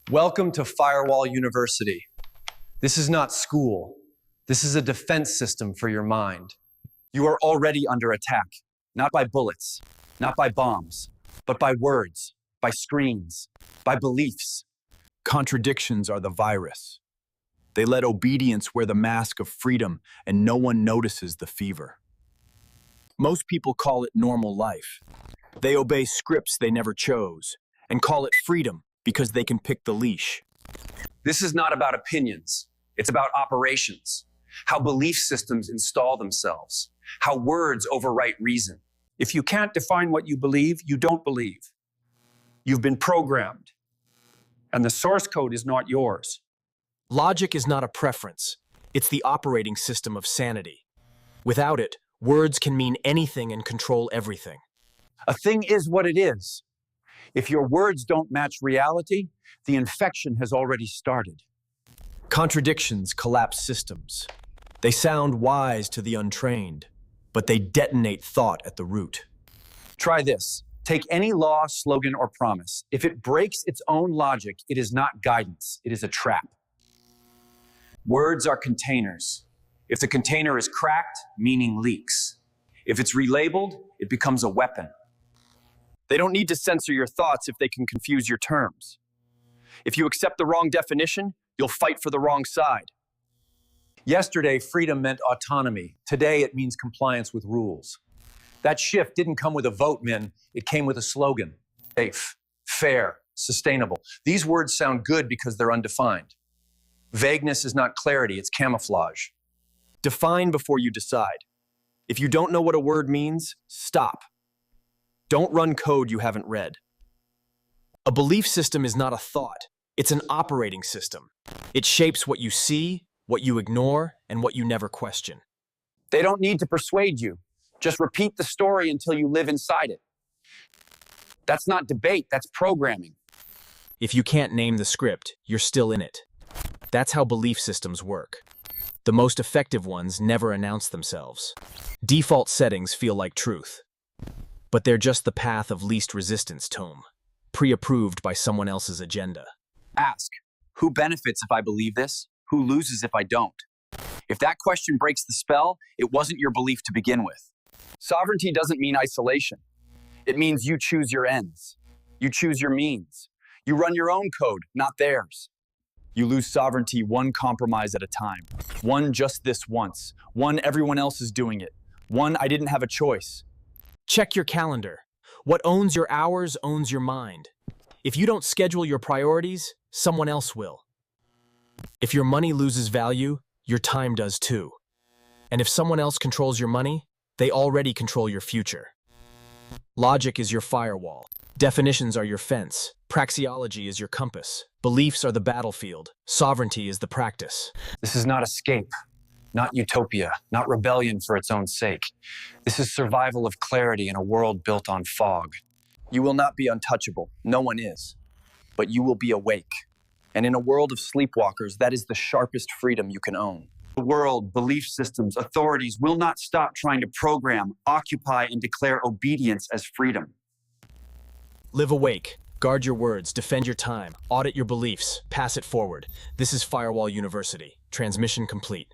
Welcome to Firewall University. This is not school. This is a defense system for your mind. You are already under attack, not by bullets, not by bombs, but by words, by screens, by beliefs. Contradictions are the virus. They let obedience wear the mask of freedom, and no one notices the fever. Most people call it normal life. They obey scripts they never chose, and call it freedom because they can pick the leash. This is not about opinions. It's about operations. How belief systems install themselves. How words overwrite reason. If you can't define what you believe, you don't believe. You've been programmed, and the source code is not yours. Logic is not a preference. It's the operating system of sanity. Without it, words can mean anything and control everything. A thing is what it is. If your words don't match reality, the infection has already started. Contradictions collapse systems. They sound wise to the untrained, but they detonate thought at the root. Try this. Take any law, slogan, or promise. If it breaks its own logic, it is not guidance. It is a trap. Words are containers. If the container is cracked, meaning leaks. If it's relabeled, it becomes a weapon. They don't need to censor your thoughts if they can confuse your terms. If you accept the wrong definition, you'll fight for the wrong side. Yesterday, freedom meant autonomy. Today, it means compliance with rules. That shift didn't come with a vote, Min. It came with a slogan. Safe, fair, sustainable. These words sound good because they're undefined. Vagueness is not clarity, it's camouflage. Define before you decide. If you don't know what a word means, stop. Don't run code you haven't read. A belief system is not a thought. It's an operating system. It shapes what you see, what you ignore, and what you never question. They don't need to persuade you. Just repeat the story until you live inside it. That's not debate, that's programming. If you can't name the script, you're still in it. That's how belief systems work. The most effective ones never announce themselves. Default settings feel like truth, but they're just the path of least resistance tome, pre-approved by someone else's agenda. Ask, who benefits if I believe this? Who loses if I don't? If that question breaks the spell, it wasn't your belief to begin with. Sovereignty doesn't mean isolation. It means you choose your ends. You choose your means. You run your own code, not theirs. You lose sovereignty one compromise at a time. One just this once. One everyone else is doing it. One I didn't have a choice. Check your calendar. What owns your hours owns your mind. If you don't schedule your priorities, someone else will. If your money loses value, your time does too. And if someone else controls your money, they already control your future. Logic is your firewall. Definitions are your fence. Praxeology is your compass. Beliefs are the battlefield. Sovereignty is the practice. This is not escape, not utopia, not rebellion for its own sake. This is survival of clarity in a world built on fog. You will not be untouchable. No one is. But you will be awake. And in a world of sleepwalkers, that is the sharpest freedom you can own. The world, belief systems, authorities will not stop trying to program, occupy, and declare obedience as freedom. Live awake. Guard your words. Defend your time. Audit your beliefs. Pass it forward. This is Firewall University. Transmission complete.